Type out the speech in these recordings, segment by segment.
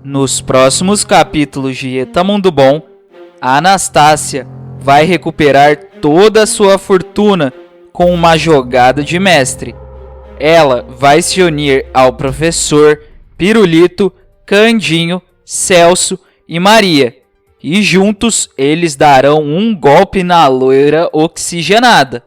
Nos próximos capítulos de Etamundo Bom, a Anastácia vai recuperar toda a sua fortuna com uma jogada de mestre. Ela vai se unir ao professor, Pirulito, Candinho, Celso e Maria, e juntos eles darão um golpe na loira oxigenada.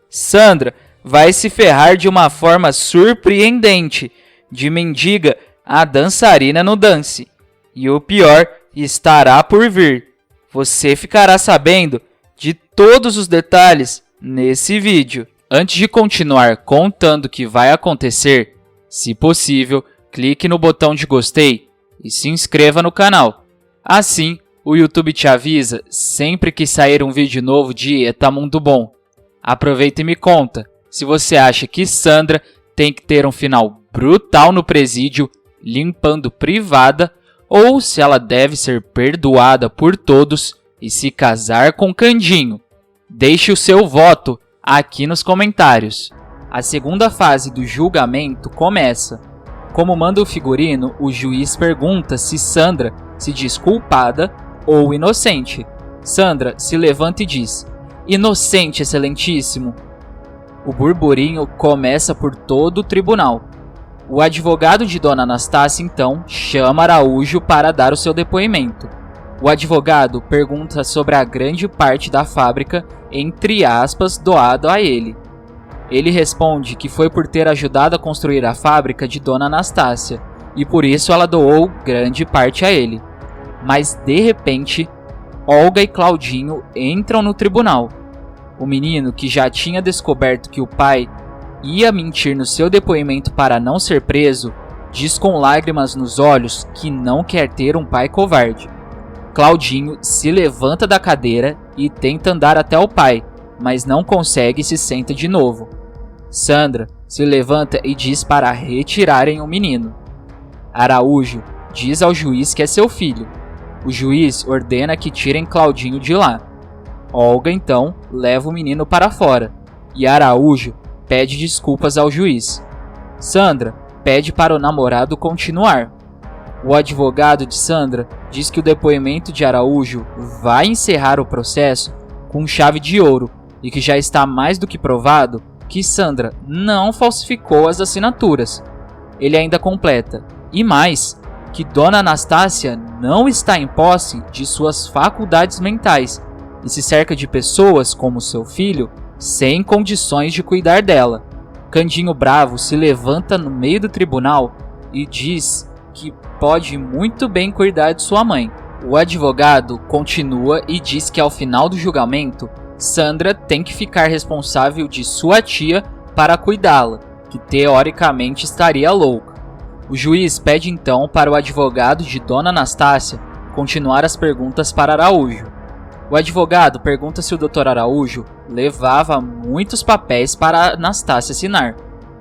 Sandra vai se ferrar de uma forma surpreendente, de mendiga a dançarina no dance. E o pior estará por vir. Você ficará sabendo de todos os detalhes nesse vídeo. Antes de continuar contando o que vai acontecer, se possível, clique no botão de gostei e se inscreva no canal. Assim, o YouTube te avisa sempre que sair um vídeo novo de Etamundo Bom. Aproveita e me conta se você acha que Sandra tem que ter um final brutal no presídio, limpando privada, ou se ela deve ser perdoada por todos e se casar com Candinho. Deixe o seu voto aqui nos comentários. A segunda fase do julgamento começa. Como manda o figurino, o juiz pergunta se Sandra se diz culpada ou inocente. Sandra se levanta e diz: "Inocente, excelentíssimo." O burburinho começa por todo o tribunal. O advogado de Dona Anastácia, então, chama Araújo para dar o seu depoimento. O advogado pergunta sobre a grande parte da fábrica, entre aspas, doada a ele. Ele responde que foi por ter ajudado a construir a fábrica de Dona Anastácia, e por isso ela doou grande parte a ele. Mas, de repente, Olga e Claudinho entram no tribunal. O menino, que já tinha descoberto que o pai ia mentir no seu depoimento para não ser preso, diz com lágrimas nos olhos que não quer ter um pai covarde. Claudinho se levanta da cadeira e tenta andar até o pai, mas não consegue e se senta de novo. Sandra se levanta e diz para retirarem o menino. Araújo diz ao juiz que é seu filho. O juiz ordena que tirem Claudinho de lá. Olga, então, leva o menino para fora, e Araújo pede desculpas ao juiz. Sandra pede para o namorado continuar. O advogado de Sandra diz que o depoimento de Araújo vai encerrar o processo com chave de ouro e que já está mais do que provado que Sandra não falsificou as assinaturas. Ele ainda completa: e mais, que Dona Anastácia não está em posse de suas faculdades mentais e se cerca de pessoas como seu filho sem condições de cuidar dela. Candinho Bravo se levanta no meio do tribunal e diz que pode muito bem cuidar de sua mãe. O advogado continua e diz que ao final do julgamento, Sandra tem que ficar responsável de sua tia para cuidá-la, que teoricamente estaria louca. O juiz pede então para o advogado de Dona Anastácia continuar as perguntas para Araújo. O advogado pergunta se o Dr. Araújo levava muitos papéis para Anastácia assinar.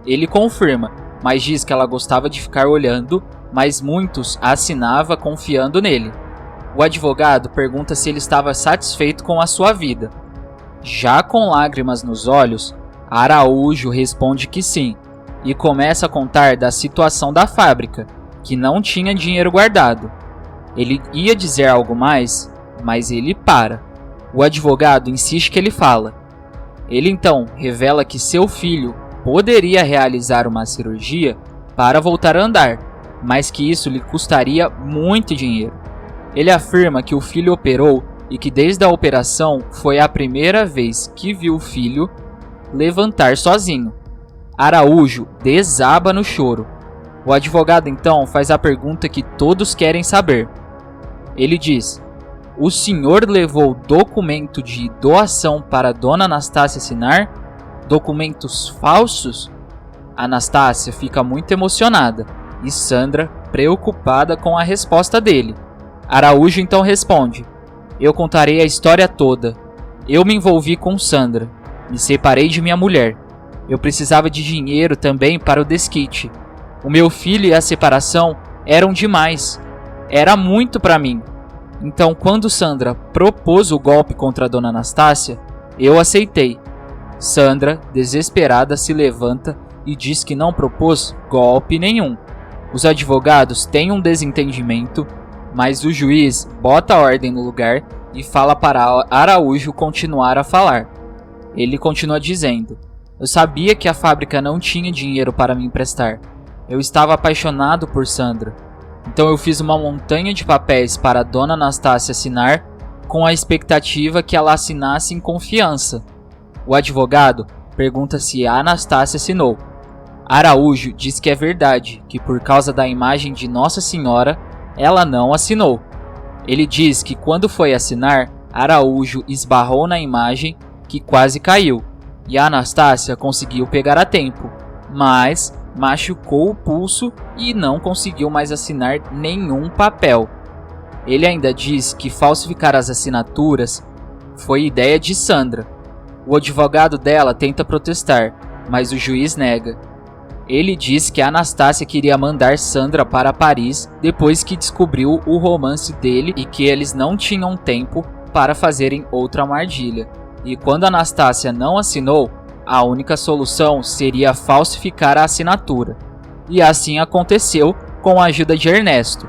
Ele confirma, mas diz que ela gostava de ficar olhando, mas muitos assinava confiando nele. O advogado pergunta se ele estava satisfeito com a sua vida. Já com lágrimas nos olhos, Araújo responde que sim, e começa a contar da situação da fábrica, que não tinha dinheiro guardado. Ele ia dizer algo mais, mas ele para. O advogado insiste que ele fala. Ele então revela que seu filho poderia realizar uma cirurgia para voltar a andar, mas que isso lhe custaria muito dinheiro. Ele afirma que o filho operou e que desde a operação foi a primeira vez que viu o filho levantar sozinho. Araújo desaba no choro. O advogado então faz a pergunta que todos querem saber. Ele diz: "O senhor levou documento de doação para Dona Anastácia assinar? Documentos falsos?" Anastácia fica muito emocionada e Sandra preocupada com a resposta dele. Araújo então responde: "Eu contarei a história toda. Eu me envolvi com Sandra. Me separei de minha mulher. Eu precisava de dinheiro também para o desquite. O meu filho e a separação eram demais. Era muito para mim. Então, quando Sandra propôs o golpe contra a Dona Anastácia, eu aceitei." Sandra, desesperada, se levanta e diz que não propôs golpe nenhum. Os advogados têm um desentendimento, mas o juiz bota a ordem no lugar e fala para Araújo continuar a falar. Ele continua dizendo: eu sabia que a fábrica não tinha dinheiro para me emprestar. Eu estava apaixonado por Sandra. Então eu fiz uma montanha de papéis para a dona Anastácia assinar, com a expectativa que ela assinasse em confiança. O advogado pergunta se a Anastácia assinou. Araújo diz que é verdade, que por causa da imagem de Nossa Senhora, ela não assinou. Ele diz que quando foi assinar, Araújo esbarrou na imagem, que quase caiu, e a Anastácia conseguiu pegar a tempo, mas machucou o pulso e não conseguiu mais assinar nenhum papel. Ele ainda diz que falsificar as assinaturas foi ideia de Sandra. O advogado dela tenta protestar, mas o juiz nega. Ele diz que a Anastácia queria mandar Sandra para Paris depois que descobriu o romance dele e que eles não tinham tempo para fazerem outra armadilha. E quando a Anastácia não assinou, a única solução seria falsificar a assinatura. E assim aconteceu com a ajuda de Ernesto.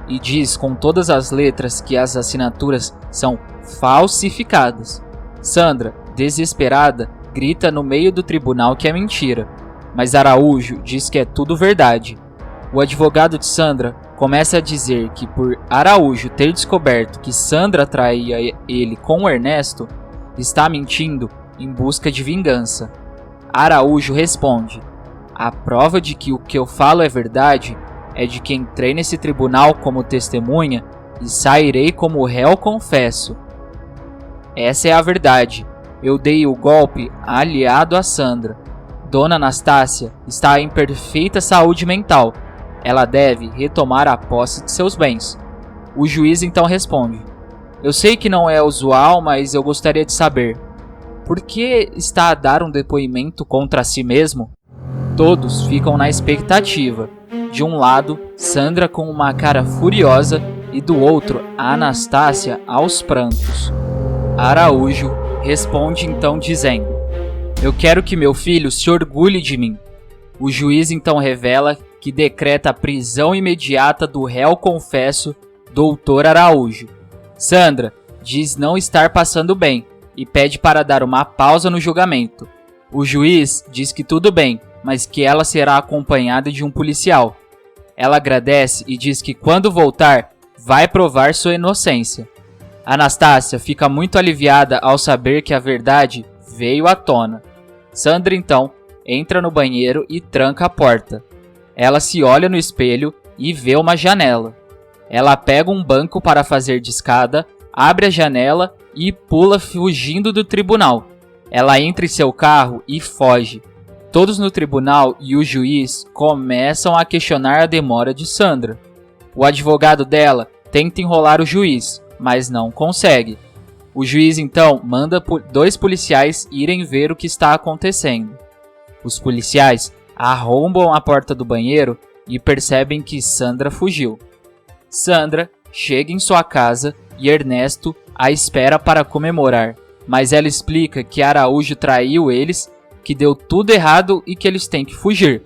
E diz com todas as letras que as assinaturas são falsificadas. Sandra, desesperada, grita no meio do tribunal que é mentira. Mas Araújo diz que é tudo verdade. O advogado de Sandra começa a dizer que por Araújo ter descoberto que Sandra traía ele com o Ernesto, está mentindo em busca de vingança. Araújo responde: a prova de que o que eu falo é verdade é de que entrei nesse tribunal como testemunha e sairei como réu confesso. Essa é a verdade. Eu dei o golpe aliado a Sandra. Dona Anastácia está em perfeita saúde mental. Ela deve retomar a posse de seus bens. O juiz então responde: eu sei que não é usual, mas eu gostaria de saber. Por que está a dar um depoimento contra si mesmo? Todos ficam na expectativa. De um lado, Sandra com uma cara furiosa e do outro, a Anastácia aos prantos. Araújo responde então dizendo: eu quero que meu filho se orgulhe de mim. O juiz então revela que decreta a prisão imediata do réu confesso, Dr. Araújo. Sandra diz não estar passando bem e pede para dar uma pausa no julgamento. O juiz diz que tudo bem, mas que ela será acompanhada de um policial. Ela agradece e diz que quando voltar, vai provar sua inocência. Anastácia fica muito aliviada ao saber que a verdade veio à tona. Sandra então entra no banheiro e tranca a porta. Ela se olha no espelho e vê uma janela. Ela pega um banco para fazer de escada, abre a janela e pula fugindo do tribunal. Ela entra em seu carro e foge. Todos no tribunal e o juiz começam a questionar a demora de Sandra. O advogado dela tenta enrolar o juiz, mas não consegue. O juiz então manda 2 policiais irem ver o que está acontecendo. Os policiais arrombam a porta do banheiro e percebem que Sandra fugiu. Sandra chega em sua casa e Ernesto a espera para comemorar, mas ela explica que Araújo traiu eles, que deu tudo errado e que eles têm que fugir.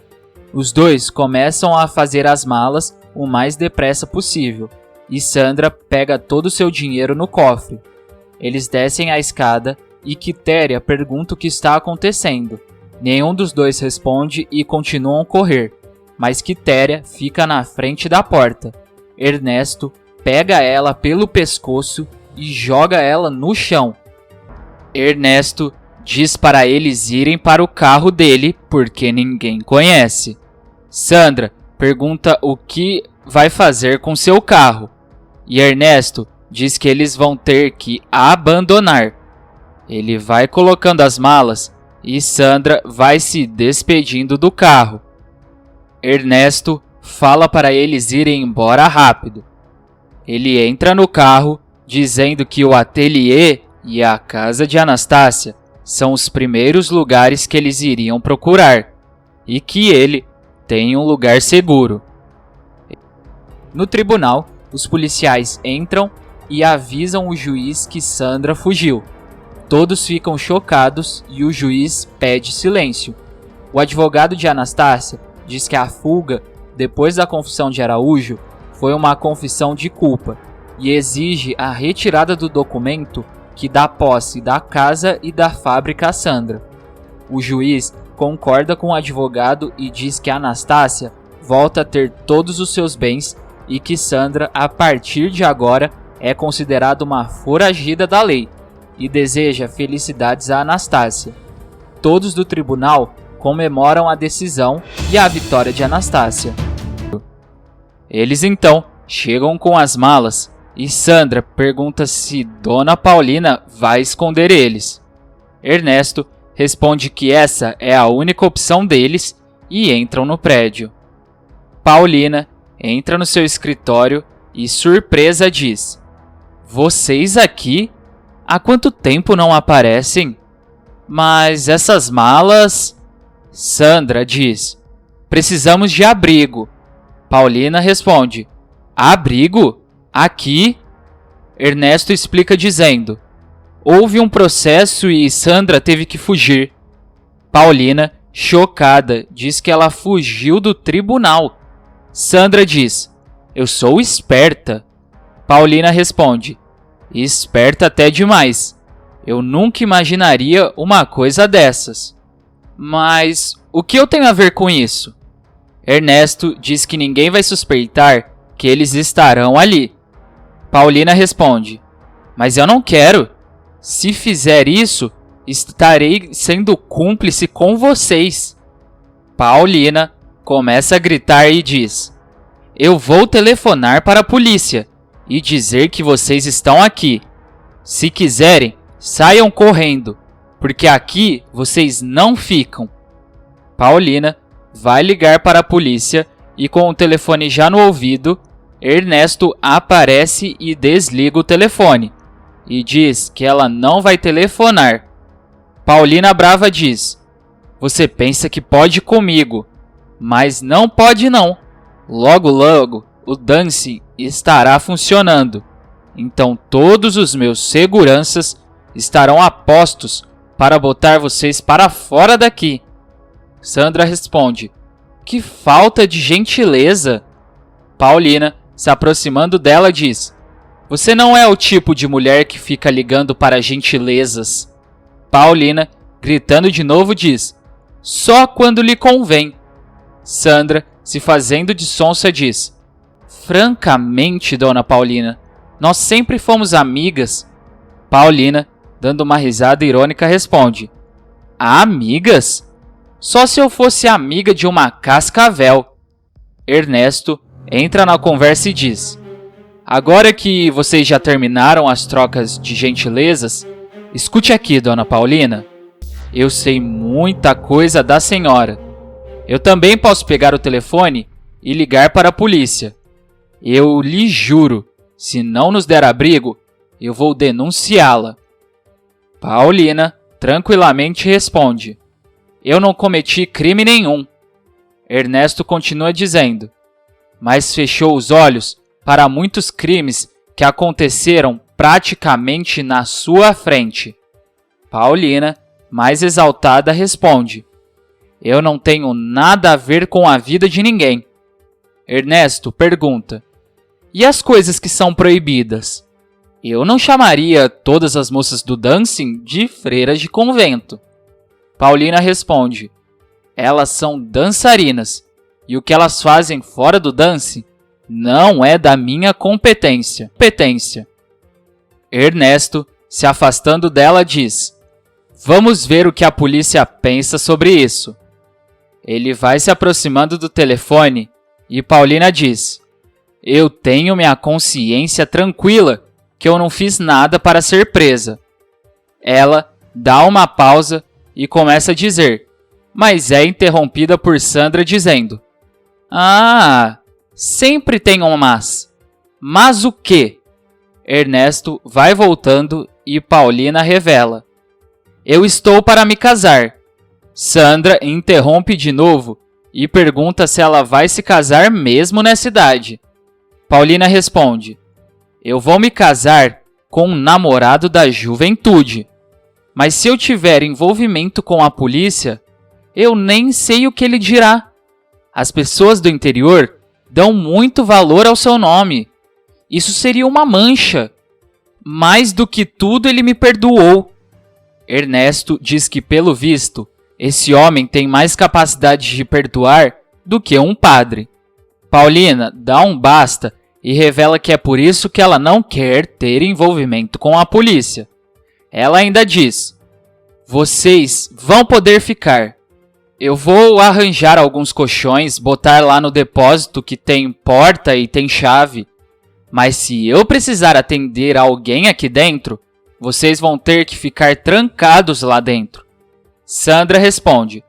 Os dois começam a fazer as malas o mais depressa possível, e Sandra pega todo o seu dinheiro no cofre. Eles descem a escada e Quitéria pergunta o que está acontecendo. Nenhum dos dois responde e continuam a correr, mas Quitéria fica na frente da porta. Ernesto pega ela pelo pescoço e joga ela no chão. Ernesto diz para eles irem para o carro dele porque ninguém conhece. Sandra pergunta o que vai fazer com seu carro e Ernesto diz que eles vão ter que abandonar. Ele vai colocando as malas e Sandra vai se despedindo do carro. Ernesto fala para eles irem embora rápido. Ele entra no carro dizendo que o ateliê e a casa de Anastácia são os primeiros lugares que eles iriam procurar e que ele tem um lugar seguro. No tribunal, os policiais entram e avisam o juiz que Sandra fugiu. Todos ficam chocados e o juiz pede silêncio. O advogado de Anastácia diz que a fuga depois da confissão de Araújo, foi uma confissão de culpa e exige a retirada do documento que dá posse da casa e da fábrica a Sandra. O juiz concorda com o advogado e diz que Anastácia volta a ter todos os seus bens e que Sandra, a partir de agora, é considerada uma foragida da lei e deseja felicidades a Anastácia. Todos do tribunal comemoram a decisão e a vitória de Anastácia. Eles então chegam com as malas e Sandra pergunta se Dona Paulina vai esconder eles. Ernesto responde que essa é a única opção deles e entram no prédio. Paulina entra no seu escritório e, surpresa, diz: "Vocês aqui? Há quanto tempo não aparecem? Mas essas malas..." Sandra diz: "Precisamos de abrigo." Paulina responde: "Abrigo? Aqui?" Ernesto explica dizendo: "Houve um processo e Sandra teve que fugir." Paulina, chocada, diz que ela fugiu do tribunal. Sandra diz: "Eu sou esperta." Paulina responde: "Esperta até demais. Eu nunca imaginaria uma coisa dessas." "Mas o que eu tenho a ver com isso?" Ernesto diz que ninguém vai suspeitar que eles estarão ali. Paulina responde: "Mas eu não quero. Se fizer isso, estarei sendo cúmplice com vocês." Paulina começa a gritar e diz: "Eu vou telefonar para a polícia e dizer que vocês estão aqui. Se quiserem, saiam correndo, porque aqui vocês não ficam." Paulina vai ligar para a polícia e, com o telefone já no ouvido, Ernesto aparece e desliga o telefone e diz que ela não vai telefonar. Paulina brava diz: "Você pensa que pode comigo, mas não pode não. Logo logo o Dancing estará funcionando, então todos os meus seguranças estarão a postos para botar vocês para fora daqui." Sandra responde: "Que falta de gentileza." Paulina, se aproximando dela, diz: "Você não é o tipo de mulher que fica ligando para gentilezas." Paulina, gritando de novo, diz: "Só quando lhe convém." Sandra, se fazendo de sonsa, diz: "Francamente, Dona Paulina, nós sempre fomos amigas." Paulina, dando uma risada irônica, responde: "Amigas? Só se eu fosse amiga de uma cascavel." Ernesto entra na conversa e diz: "Agora que vocês já terminaram as trocas de gentilezas, escute aqui, Dona Paulina. Eu sei muita coisa da senhora. Eu também posso pegar o telefone e ligar para a polícia. Eu lhe juro, se não nos der abrigo, eu vou denunciá-la." Paulina tranquilamente responde: "Eu não cometi crime nenhum." Ernesto continua dizendo: "Mas fechou os olhos para muitos crimes que aconteceram praticamente na sua frente." Paulina, mais exaltada, responde: "Eu não tenho nada a ver com a vida de ninguém." Ernesto pergunta: "E as coisas que são proibidas?" "Eu não chamaria todas as moças do Dancing de freiras de convento." Paulina responde: "Elas são dançarinas, e o que elas fazem fora do dance não é da minha competência." Ernesto, se afastando dela, diz: "Vamos ver o que a polícia pensa sobre isso." Ele vai se aproximando do telefone e Paulina diz: "Eu tenho minha consciência tranquila que eu não fiz nada para ser presa." Ela dá uma pausa e começa a dizer, mas é interrompida por Sandra dizendo: "Ah, sempre tem um mas. Mas o quê?" Ernesto vai voltando e Paulina revela: "Eu estou para me casar." Sandra interrompe de novo e pergunta se ela vai se casar mesmo nessa idade. Paulina responde: "Eu vou me casar com um namorado da juventude. Mas se eu tiver envolvimento com a polícia, eu nem sei o que ele dirá." As pessoas do interior dão muito valor ao seu nome. Isso seria uma mancha. Mais do que tudo, ele me perdoou. Ernesto diz que, pelo visto, esse homem tem mais capacidade de perdoar do que um padre. Paulina dá um basta e revela que é por isso que ela não quer ter envolvimento com a polícia. Ela ainda diz: vocês vão poder ficar. Eu vou arranjar alguns colchões, botar lá no depósito que tem porta e tem chave. Mas se eu precisar atender alguém aqui dentro, vocês vão ter que ficar trancados lá dentro. Sandra responde: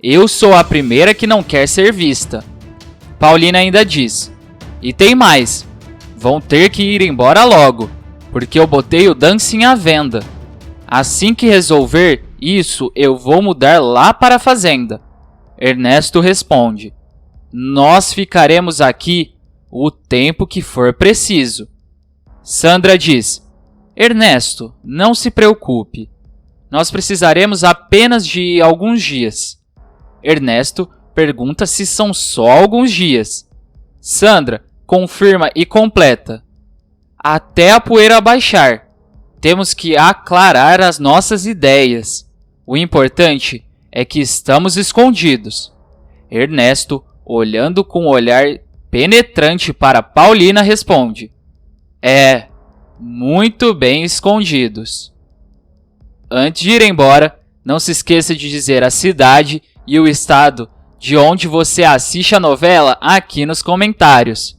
eu sou a primeira que não quer ser vista. Paulina ainda diz: e tem mais, vão ter que ir embora logo, porque eu botei o dancing à venda. Assim que resolver isso, eu vou mudar lá para a fazenda. Ernesto responde: nós ficaremos aqui o tempo que for preciso. Sandra diz: Ernesto, não se preocupe. Nós precisaremos apenas de alguns dias. Ernesto pergunta se são só alguns dias. Sandra confirma e completa: até a poeira baixar. Temos que aclarar as nossas ideias. O importante é que estamos escondidos. Ernesto, olhando com um olhar penetrante para Paulina, responde: muito bem escondidos. Antes de ir embora, não se esqueça de dizer a cidade e o estado de onde você assiste a novela aqui nos comentários.